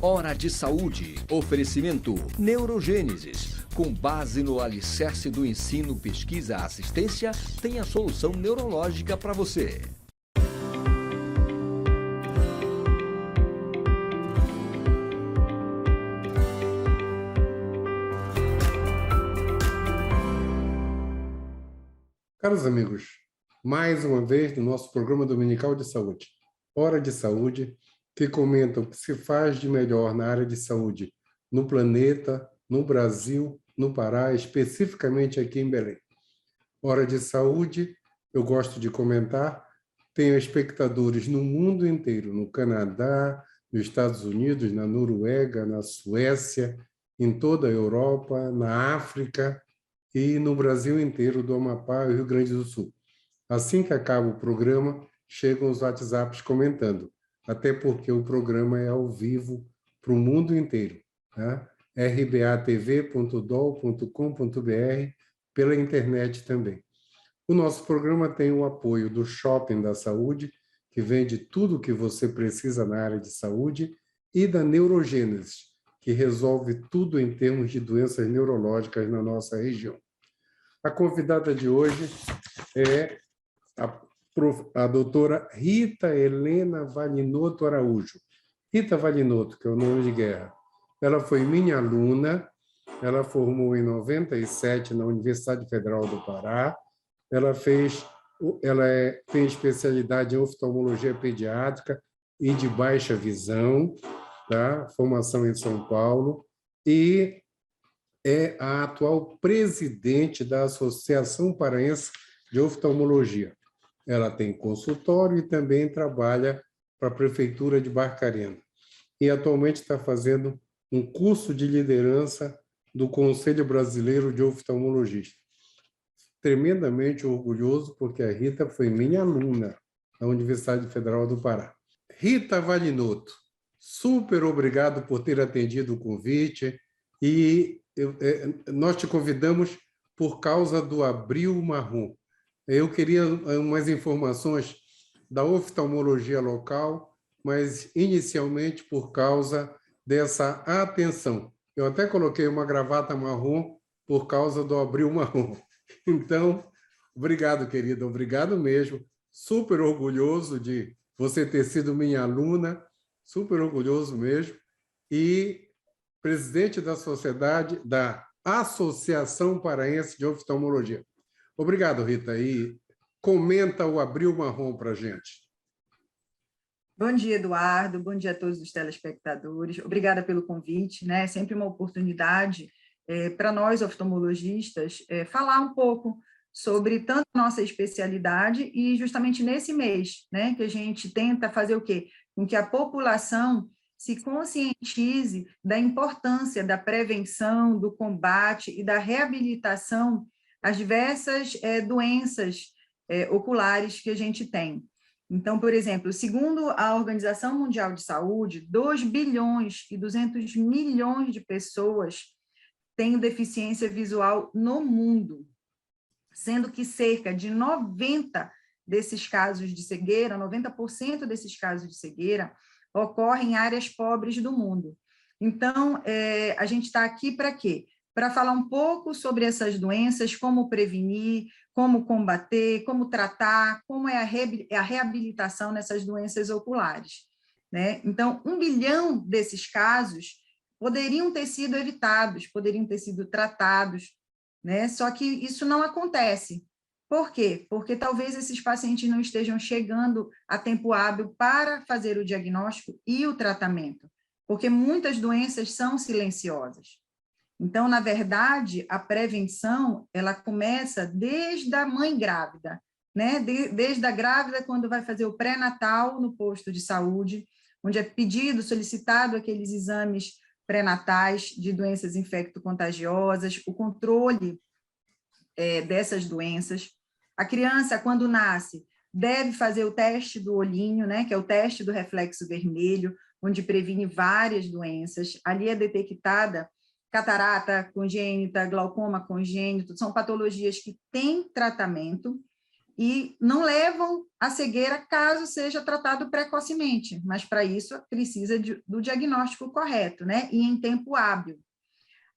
Hora de Saúde. Oferecimento Neurogênesis. Com base no alicerce do ensino, pesquisa, assistência, tem a solução neurológica para você. Caros amigos, mais uma vez no nosso programa dominical de saúde, Hora de Saúde, que comenta o que se faz de melhor na área de saúde no planeta, no Brasil, no Pará, especificamente aqui em Belém. Hora de Saúde, eu gosto de comentar, tenho espectadores no mundo inteiro, no Canadá, nos Estados Unidos, na Noruega, na Suécia, em toda a Europa, na África e no Brasil inteiro, do Amapá e Rio Grande do Sul. Assim que acaba o programa, chegam os WhatsApps comentando, até porque o programa é ao vivo para o mundo inteiro, tá? rbatv.dol.com.br, pela internet também. O nosso programa tem o apoio do Shopping da Saúde, que vende tudo o que você precisa na área de saúde, e da Neurogênesis, que resolve tudo em termos de doenças neurológicas na nossa região. A convidada de hoje é a doutora Rita Helena Valinotto Araújo. Rita Valinotto, que é o nome de guerra. Ela foi minha aluna, ela formou em 97 na Universidade Federal do Pará, tem especialidade em oftalmologia pediátrica e de baixa visão, tá? Formação em São Paulo, e é a atual presidente da Associação Paraense de Oftalmologia. Ela tem consultório e também trabalha para a Prefeitura de Barcarena. E atualmente está fazendo um curso de liderança do Conselho Brasileiro de Oftalmologistas. Tremendamente orgulhoso, porque a Rita foi minha aluna na Universidade Federal do Pará. Rita Valinotto, super obrigado por ter atendido o convite e nós te convidamos por causa do Abril Marrom. Eu queria umas informações da oftalmologia local, mas inicialmente por causa dessa atenção. Eu até coloquei uma gravata marrom por causa do Abril Marrom. Então, obrigado, querida, obrigado mesmo. Super orgulhoso de você ter sido minha aluna, super orgulhoso mesmo. E presidente da Associação Paraense de Oftalmologia. Obrigado, Rita. E comenta o Abril Marrom para a gente. Bom dia, Eduardo. Bom dia a todos os telespectadores. Obrigada pelo convite, né? É sempre uma oportunidade para nós, oftalmologistas, falar um pouco sobre tanto a nossa especialidade e justamente nesse mês, né, que a gente tenta fazer o quê? Com que a população se conscientize da importância da prevenção, do combate e da reabilitação às diversas doenças oculares que a gente tem. Então, por exemplo, segundo a Organização Mundial de Saúde, 2 bilhões e 200 milhões de pessoas têm deficiência visual no mundo, sendo que cerca de 90% desses casos de cegueira ocorrem em áreas pobres do mundo. Então, a gente está aqui para quê? Para falar um pouco sobre essas doenças, como prevenir, como combater, como tratar, como é a reabilitação nessas doenças oculares, né? Então, 1 bilhão desses casos poderiam ter sido evitados, poderiam ter sido tratados, né? Só que isso não acontece. Por quê? Porque talvez esses pacientes não estejam chegando a tempo hábil para fazer o diagnóstico e o tratamento, porque muitas doenças são silenciosas. Então, na verdade, a prevenção, ela começa desde a mãe grávida, né? Desde a grávida, quando vai fazer o pré-natal no posto de saúde, onde é solicitado aqueles exames pré-natais de doenças infecto-contagiosas, o controle dessas doenças. A criança, quando nasce, deve fazer o teste do olhinho, né, que é o teste do reflexo vermelho, onde previne várias doenças. Ali é detectada catarata congênita, glaucoma congênito, são patologias que têm tratamento, e não levam à cegueira caso seja tratado precocemente, mas para isso precisa do diagnóstico correto, né? E em tempo hábil.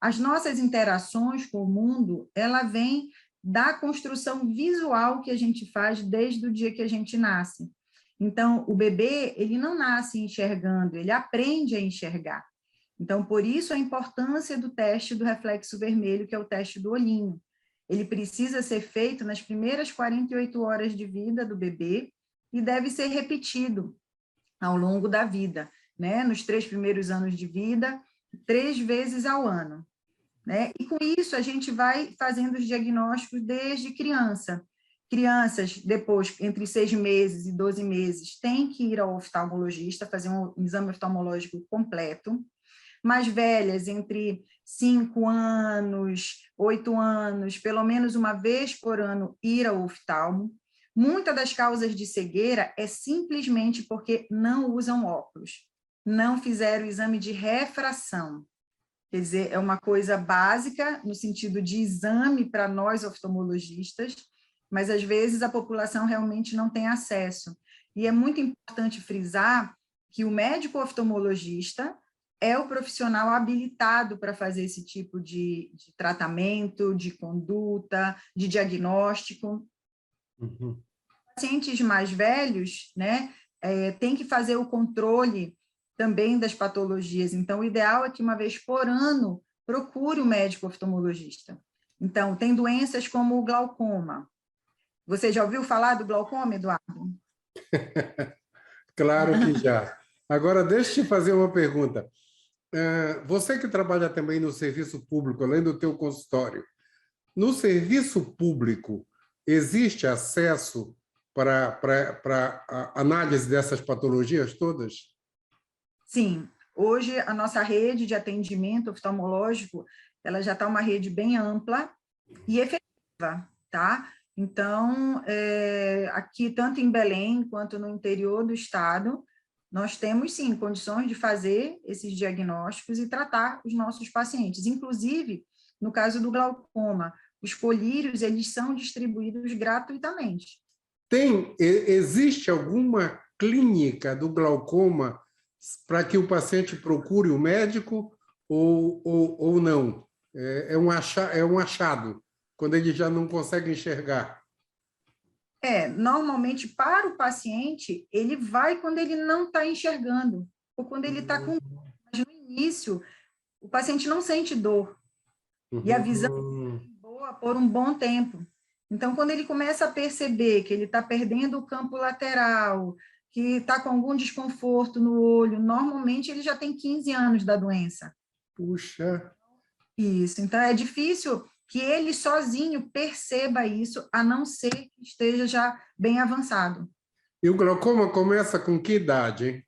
As nossas interações com o mundo, ela vem da construção visual que a gente faz desde o dia que a gente nasce. Então, o bebê, ele não nasce enxergando, ele aprende a enxergar. Então, por isso a importância do teste do reflexo vermelho, que é o teste do olhinho. Ele precisa ser feito nas primeiras 48 horas de vida do bebê e deve ser repetido ao longo da vida, né? Nos 3 primeiros anos de vida, 3 vezes ao ano, né? E com isso a gente vai fazendo os diagnósticos desde criança. Crianças, depois, entre 6 meses e 12 meses, têm que ir ao oftalmologista, fazer um exame oftalmológico completo. Mais velhas, entre 5 anos, 8 anos, pelo menos uma vez por ano, ir ao oftalmo. Muitas das causas de cegueira é simplesmente porque não usam óculos, não fizeram o exame de refração. Quer dizer, é uma coisa básica no sentido de exame para nós oftalmologistas, mas às vezes a população realmente não tem acesso. E é muito importante frisar que o médico oftalmologista é o profissional habilitado para fazer esse tipo de tratamento, de conduta, de diagnóstico. Uhum. Pacientes mais velhos, né, tem que fazer o controle também das patologias. Então, o ideal é que uma vez por ano procure o médico oftalmologista. Então, tem doenças como o glaucoma. Você já ouviu falar do glaucoma, Eduardo? Claro que já. Agora, deixa eu te fazer uma pergunta. Você que trabalha também no serviço público, além do teu consultório, no serviço público existe acesso para a análise dessas patologias todas? Sim. Hoje, a nossa rede de atendimento oftalmológico, ela já está uma rede bem ampla e efetiva, tá? Então, aqui, tanto em Belém quanto no interior do estado, nós temos, sim, condições de fazer esses diagnósticos e tratar os nossos pacientes. Inclusive, no caso do glaucoma, os colírios, eles são distribuídos gratuitamente. Existe alguma clínica do glaucoma para que o paciente procure o médico ou não? É um achado, quando ele já não consegue enxergar. Normalmente, para o paciente, ele vai quando ele não está enxergando, ou quando ele está com... Mas no início, o paciente não sente dor, e a visão é boa por um bom tempo. Então, quando ele começa a perceber que ele está perdendo o campo lateral, que está com algum desconforto no olho, normalmente ele já tem 15 anos da doença. Puxa! Isso, então é difícil que ele sozinho perceba isso, a não ser que esteja já bem avançado. E o glaucoma começa com que idade, hein?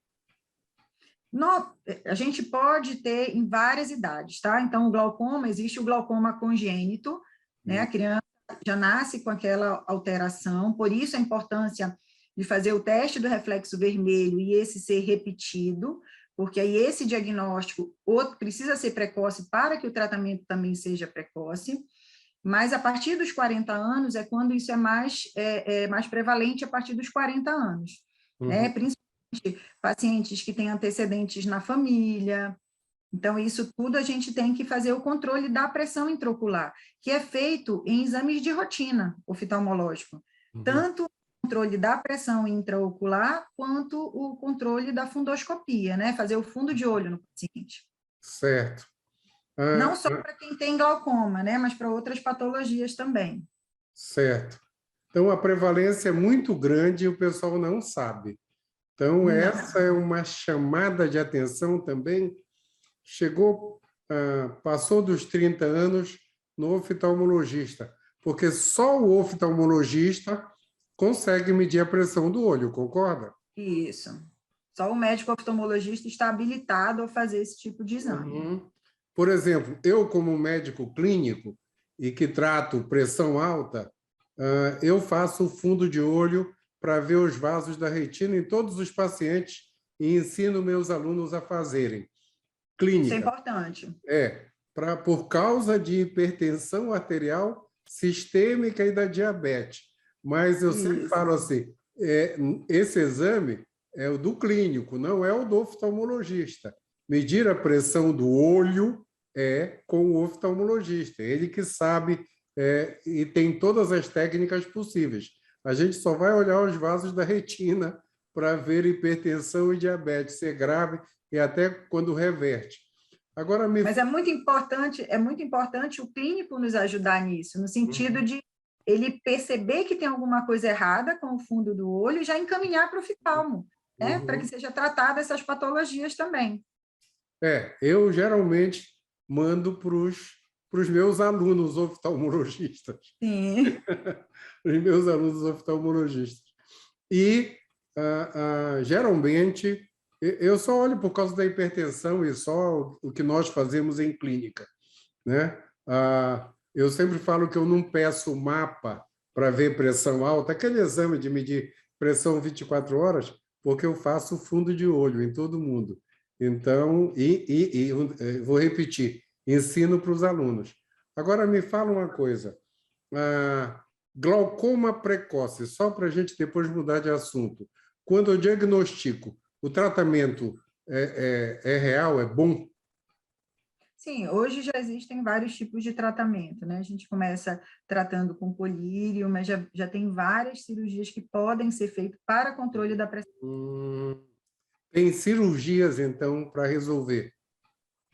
A gente pode ter em várias idades, tá? Então, o glaucoma, existe o glaucoma congênito, né? A criança já nasce com aquela alteração, por isso a importância de fazer o teste do reflexo vermelho e esse ser repetido, porque aí esse diagnóstico precisa ser precoce para que o tratamento também seja precoce, mas a partir dos 40 anos é quando isso é mais prevalente, a partir dos 40 anos, né? Principalmente pacientes que têm antecedentes na família. Então, isso tudo a gente tem que fazer o controle da pressão intraocular, que é feito em exames de rotina oftalmológico, tanto o controle da pressão intraocular, quanto o controle da fundoscopia, né? Fazer o fundo de olho no paciente. Certo. Não só para quem tem glaucoma, né? Mas para outras patologias também. Certo. Então, a prevalência é muito grande e o pessoal não sabe. Então, essa é uma chamada de atenção também. Passou dos 30 anos no oftalmologista, porque só o oftalmologista consegue medir a pressão do olho, concorda? Isso. Só o médico oftalmologista está habilitado a fazer esse tipo de exame. Por exemplo, eu como médico clínico e que trato pressão alta, eu faço o fundo de olho para ver os vasos da retina em todos os pacientes e ensino meus alunos a fazerem. Clínica. Isso é importante. Por causa de hipertensão arterial sistêmica e da diabetes. Mas eu sempre Isso. falo assim, esse exame é o do clínico, não é o do oftalmologista. Medir a pressão do olho é com o oftalmologista, ele que sabe e tem todas as técnicas possíveis. A gente só vai olhar os vasos da retina para ver hipertensão e diabetes ser grave e até quando reverte. Agora Mas é muito importante o clínico nos ajudar nisso, no sentido de ele perceber que tem alguma coisa errada com o fundo do olho e já encaminhar para o oftalmo, né? Para que seja tratada essas patologias também. Eu geralmente mando para os meus alunos oftalmologistas. Sim. Os meus alunos oftalmologistas. E, geralmente, eu só olho por causa da hipertensão e só o que nós fazemos em clínica, né? Eu sempre falo que eu não peço mapa para ver pressão alta, aquele exame de medir pressão 24 horas, porque eu faço fundo de olho em todo mundo. Então, vou repetir, ensino para os alunos. Agora, me fala uma coisa. Glaucoma precoce, só para a gente depois mudar de assunto. Quando eu diagnostico, o tratamento é real, é bom? Sim, hoje já existem vários tipos de tratamento, né? A gente começa tratando com colírio, mas já tem várias cirurgias que podem ser feitas para controle da pressão. Tem cirurgias, então, para resolver?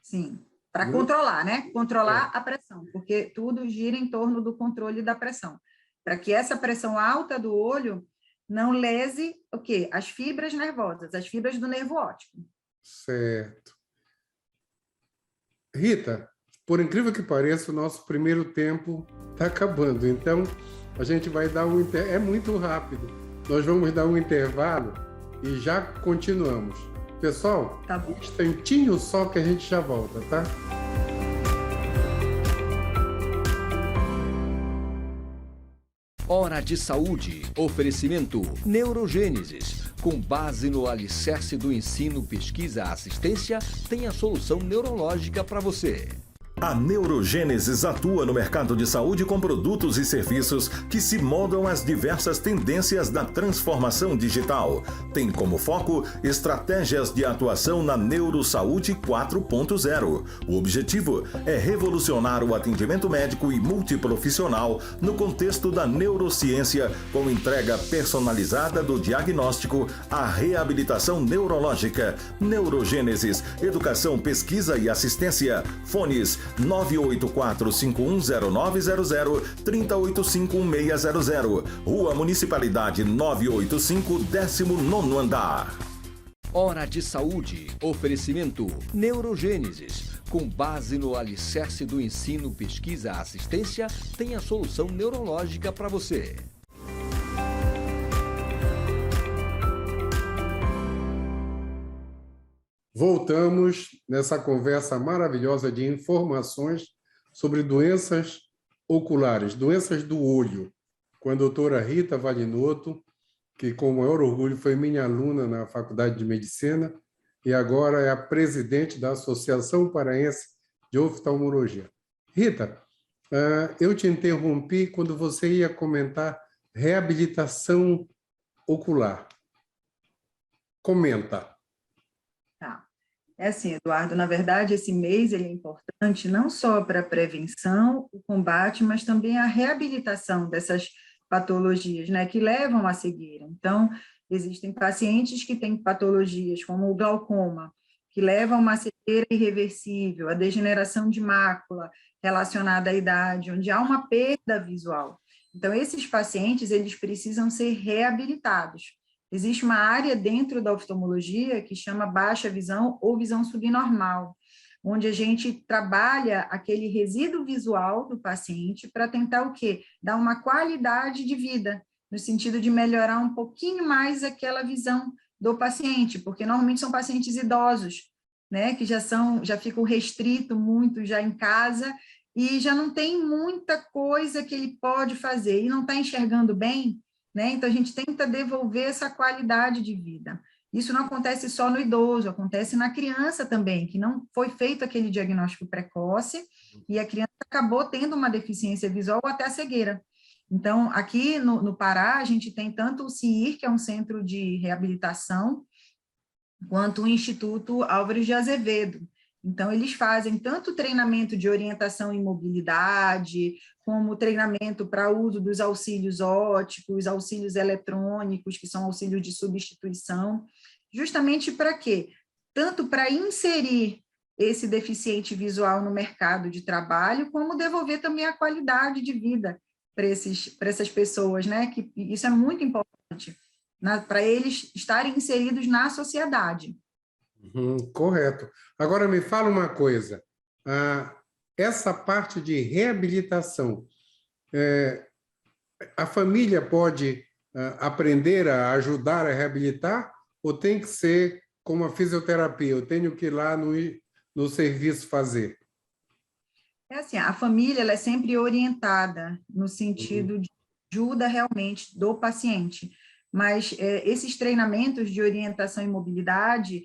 Sim, para controlar, né? Controlar a pressão, porque tudo gira em torno do controle da pressão. Para que essa pressão alta do olho não lese o quê? As fibras nervosas, as fibras do nervo óptico. Certo. Rita, por incrível que pareça, o nosso primeiro tempo está acabando. Então, a gente vai dar é muito rápido. Nós vamos dar um intervalo e já continuamos. Pessoal, Tá. Um instantinho só que a gente já volta, tá? Hora de Saúde. Oferecimento Neurogênesis. Com base no alicerce do ensino, pesquisa, assistência, tem a solução neurológica para você. A Neurogênesis atua no mercado de saúde com produtos e serviços que se moldam às diversas tendências da transformação digital. Tem como foco estratégias de atuação na Neurosaúde 4.0. O objetivo é revolucionar o atendimento médico e multiprofissional no contexto da neurociência, com entrega personalizada do diagnóstico à reabilitação neurológica. Neurogênesis, educação, pesquisa e assistência. Fones 984-510900, 3085-1600. Rua Municipalidade 985, 19º andar. Hora de Saúde. Oferecimento Neurogênesis. Com base no alicerce do ensino, pesquisa, assistência, tem a solução neurológica para você. Voltamos nessa conversa maravilhosa de informações sobre doenças oculares, doenças do olho, com a doutora Rita Valinotto, que com o maior orgulho foi minha aluna na Faculdade de Medicina e agora é a presidente da Associação Paraense de Oftalmologia. Rita, eu te interrompi quando você ia comentar reabilitação ocular. Comenta. Tá. É assim, Eduardo, na verdade, esse mês ele é importante não só para a prevenção, o combate, mas também a reabilitação dessas patologias, né, que levam à cegueira. Então, existem pacientes que têm patologias como o glaucoma, que levam a uma cegueira irreversível, a degeneração de mácula relacionada à idade, onde há uma perda visual. Então, esses pacientes, eles precisam ser reabilitados. Existe uma área dentro da oftalmologia que chama baixa visão ou visão subnormal, onde a gente trabalha aquele resíduo visual do paciente para tentar o quê? Dar uma qualidade de vida, no sentido de melhorar um pouquinho mais aquela visão do paciente, porque normalmente são pacientes idosos, né, que já ficam restritos muito já em casa e já não tem muita coisa que ele pode fazer e não está enxergando bem, né? Então, a gente tenta devolver essa qualidade de vida. Isso não acontece só no idoso, acontece na criança também, que não foi feito aquele diagnóstico precoce e a criança acabou tendo uma deficiência visual ou até a cegueira. Então, aqui no Pará, a gente tem tanto o CIR, que é um centro de reabilitação, quanto o Instituto Álvares de Azevedo. Então, eles fazem tanto treinamento de orientação em mobilidade, como treinamento para uso dos auxílios ópticos, auxílios eletrônicos, que são auxílios de substituição, justamente para quê? Tanto para inserir esse deficiente visual no mercado de trabalho, como devolver também a qualidade de vida para essas pessoas, né? Que isso é muito importante, para eles estarem inseridos na sociedade. Correto. Agora, me fala uma coisa. Essa parte de reabilitação, a família pode aprender a ajudar a reabilitar ou tem que ser como a fisioterapia? Eu tenho que ir lá no serviço fazer? É assim, a família ela é sempre orientada no sentido de ajuda realmente do paciente, mas esses treinamentos de orientação e mobilidade,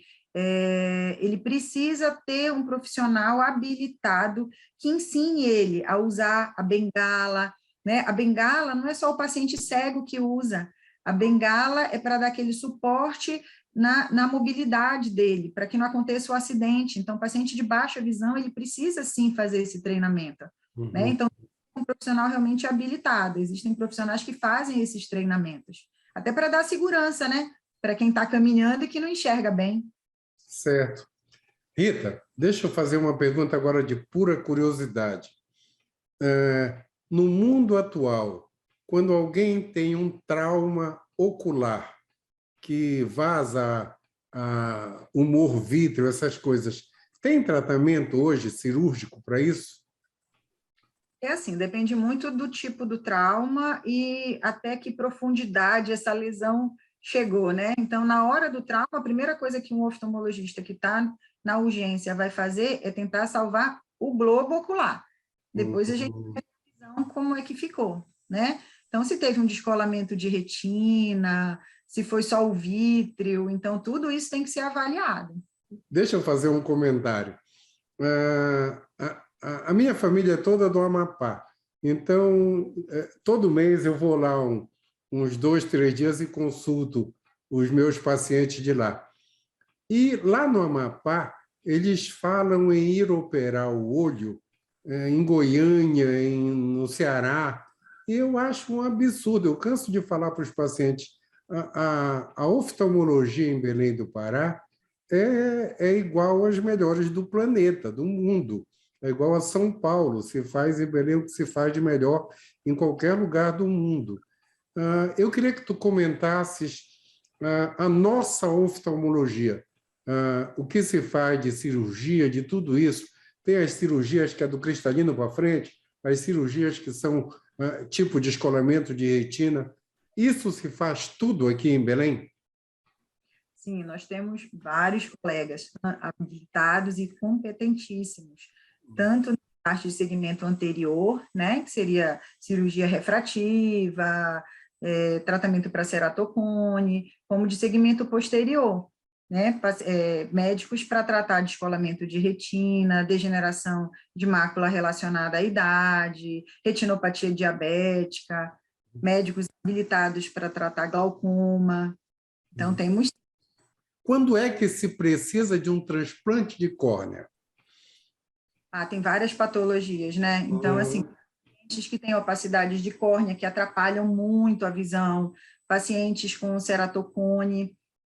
ele precisa ter um profissional habilitado que ensine ele a usar a bengala, né? A bengala não é só o paciente cego que usa, a bengala é para dar aquele suporte na mobilidade dele, para que não aconteça o acidente. Então, o paciente de baixa visão, ele precisa sim fazer esse treinamento, né? Então, um profissional realmente habilitado, existem profissionais que fazem esses treinamentos, até para dar segurança, né? Para quem está caminhando e que não enxerga bem. Certo. Rita, deixa eu fazer uma pergunta agora de pura curiosidade. No mundo atual, quando alguém tem um trauma ocular que vaza humor vítreo, essas coisas, tem tratamento hoje cirúrgico para isso? É assim, depende muito do tipo do trauma e até que profundidade essa lesão chegou, né? Então, na hora do trauma, a primeira coisa que um oftalmologista que está na urgência vai fazer é tentar salvar o globo ocular. Depois a gente tem a visão como é que ficou, né? Então, se teve um descolamento de retina, se foi só o vítreo, então tudo isso tem que ser avaliado. Deixa eu fazer um comentário. A minha família é toda do Amapá, então todo mês eu vou lá uns 2, 3 dias e consulto os meus pacientes de lá. E lá no Amapá, eles falam em ir operar o olho em Goiânia, no Ceará, e eu acho um absurdo. Eu canso de falar para os pacientes, a oftalmologia em Belém do Pará é igual às melhores do planeta, do mundo. É igual a São Paulo, se faz em Belém o que se faz de melhor em qualquer lugar do mundo. Eu queria que tu comentasses a nossa oftalmologia, o que se faz de cirurgia, de tudo isso. Tem as cirurgias que é do cristalino para frente, as cirurgias que são tipo de descolamento de retina. Isso se faz tudo aqui em Belém? Sim, nós temos vários colegas habilitados e competentíssimos, tanto na parte de segmento anterior, né, que seria cirurgia refrativa, tratamento para ceratocone, como de segmento posterior, né, médicos para tratar descolamento de retina, degeneração de mácula relacionada à idade, retinopatia diabética, médicos habilitados para tratar glaucoma. Então, temos. Quando é que se precisa de um transplante de córnea? Tem várias patologias, né? Então, assim, pacientes que têm opacidades de córnea que atrapalham muito a visão, pacientes com ceratocone,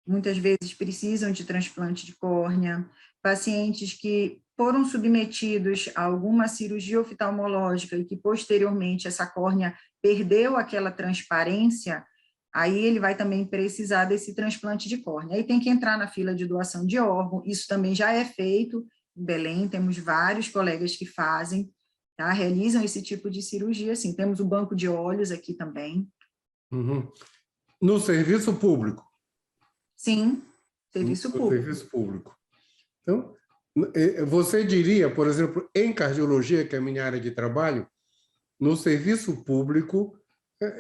muitas vezes precisam de transplante de córnea, pacientes que foram submetidos a alguma cirurgia oftalmológica e que, posteriormente, essa córnea perdeu aquela transparência, aí ele vai também precisar desse transplante de córnea. Aí tem que entrar na fila de doação de órgão, isso também já é feito em Belém, temos vários colegas que fazem, tá? Realizam esse tipo de cirurgia, assim, temos o banco de olhos aqui também. No serviço público? Sim, serviço público. Serviço público. Então, você diria, por exemplo, em cardiologia, que é a minha área de trabalho, no serviço público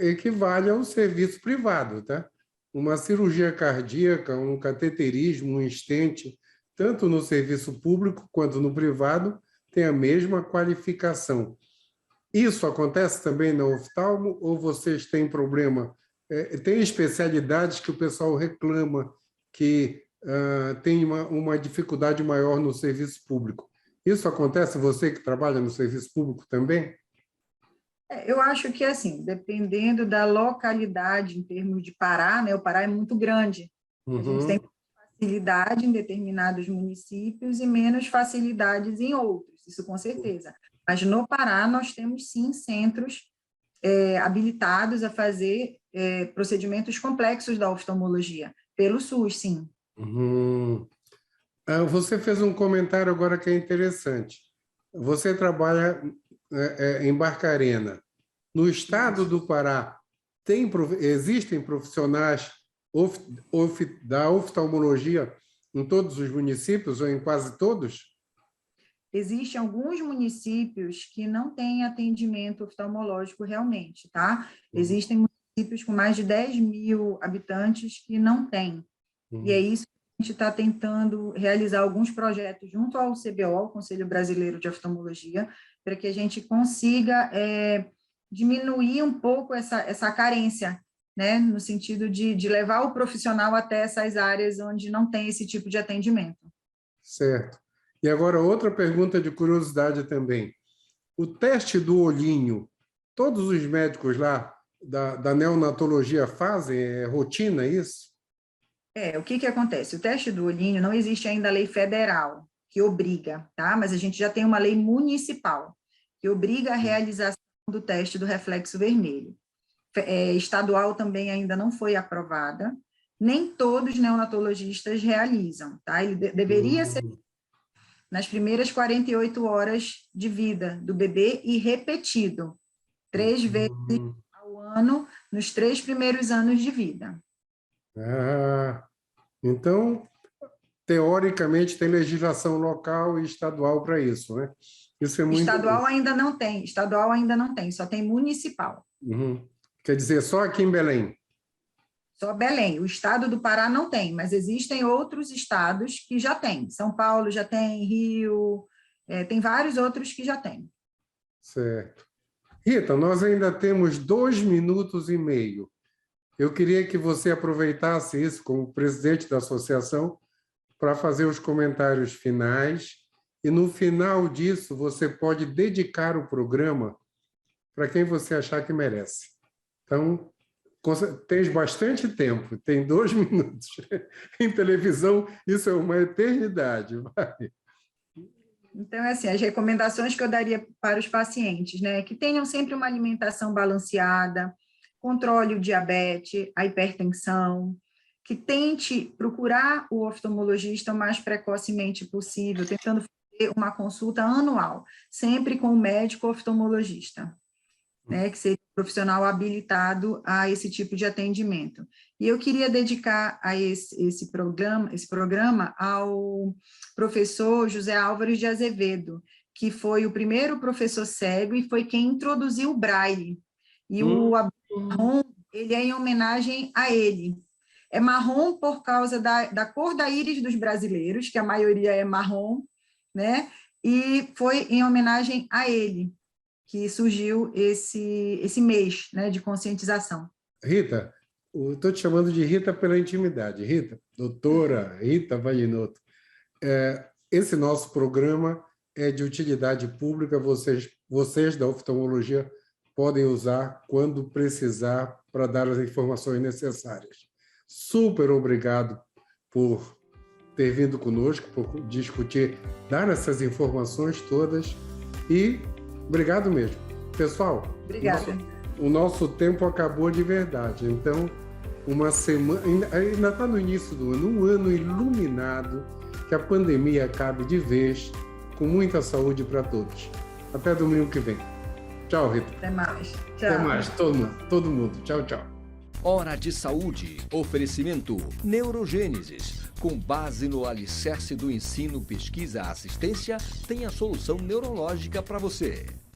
equivale ao serviço privado, tá? Uma cirurgia cardíaca, um cateterismo, um estente, tanto no serviço público quanto no privado, tem a mesma qualificação. Isso acontece também na oftalmo ou vocês têm problema? Tem especialidades que o pessoal reclama que tem uma dificuldade maior no serviço público. Isso acontece você que trabalha no serviço público também? Eu acho que, assim, dependendo da localidade em termos de Pará, né? O Pará é muito grande. A gente tem facilidade em determinados municípios e menos facilidades em outros, isso com certeza. Mas no Pará nós temos, sim, centros habilitados a fazer procedimentos complexos da oftalmologia, pelo SUS, sim. Você fez um comentário agora que é interessante. Você trabalha em Barcarena. No estado do Pará, existem profissionais da oftalmologia em todos os municípios ou em quase todos? Existem alguns municípios que não têm atendimento oftalmológico realmente, tá? Existem municípios com mais de 10 mil habitantes que não têm. E é isso que a gente está tentando realizar alguns projetos junto ao CBO, Conselho Brasileiro de Oftalmologia, para que a gente consiga diminuir um pouco essa carência, né? No sentido de levar o profissional até essas áreas onde não tem esse tipo de atendimento. Certo. E agora, outra pergunta de curiosidade também. O teste do olhinho, todos os médicos lá da neonatologia fazem? É rotina isso? O que acontece? O teste do olhinho, não existe ainda a lei federal que obriga, tá? Mas a gente já tem uma lei municipal que obriga a realização do teste do reflexo vermelho. Estadual também ainda não foi aprovada. Nem todos os neonatologistas realizam, tá? Ele deveria ser nas primeiras 48 horas de vida do bebê e repetido 3 vezes ao ano nos 3 primeiros anos de vida. Então, teoricamente, tem legislação local e estadual para isso, né? Isso é muito... Estadual ainda não tem, só tem municipal. Quer dizer, só aqui em Belém? Só Belém. O estado do Pará não tem, mas existem outros estados que já têm. São Paulo já tem, Rio, tem vários outros que já têm. Certo. Rita, nós ainda temos 2 minutos e meio. Eu queria que você aproveitasse isso como presidente da associação para fazer os comentários finais e, no final disso, você pode dedicar o programa para quem você achar que merece. Então, tens bastante tempo, tem 2 minutos. Em televisão, isso é uma eternidade. Vai. Então, assim, as recomendações que eu daria para os pacientes, né, que tenham sempre uma alimentação balanceada, controle o diabetes, a hipertensão, que tente procurar o oftalmologista o mais precocemente possível, tentando fazer uma consulta anual, sempre com o médico oftalmologista, né, que seria um profissional habilitado a esse tipo de atendimento. E eu queria dedicar a esse programa ao professor José Álvares de Azevedo, que foi o primeiro professor cego e foi quem introduziu o Braille. E o marrom, ele é em homenagem a ele. É marrom por causa da cor da íris dos brasileiros, que a maioria é marrom, né? E foi em homenagem a ele que surgiu esse mês, né, de conscientização. Rita, estou te chamando de Rita pela intimidade. Rita, doutora Rita Valinotto. Esse nosso programa é de utilidade pública, vocês da oftalmologia podem usar quando precisar para dar as informações necessárias. Super obrigado por ter vindo conosco, por discutir, dar essas informações todas e obrigado mesmo. Pessoal, obrigada. O nosso tempo acabou de verdade, então uma semana, ainda está no início do ano, um ano iluminado, que a pandemia acabe de vez, com muita saúde para todos. Até domingo que vem. Tchau, Rita. Até mais. Tchau. Até mais, todo mundo. Tchau, tchau. Hora de Saúde. Oferecimento Neurogênesis. Com base no alicerce do ensino, pesquisa, assistência, tem a solução neurológica para você.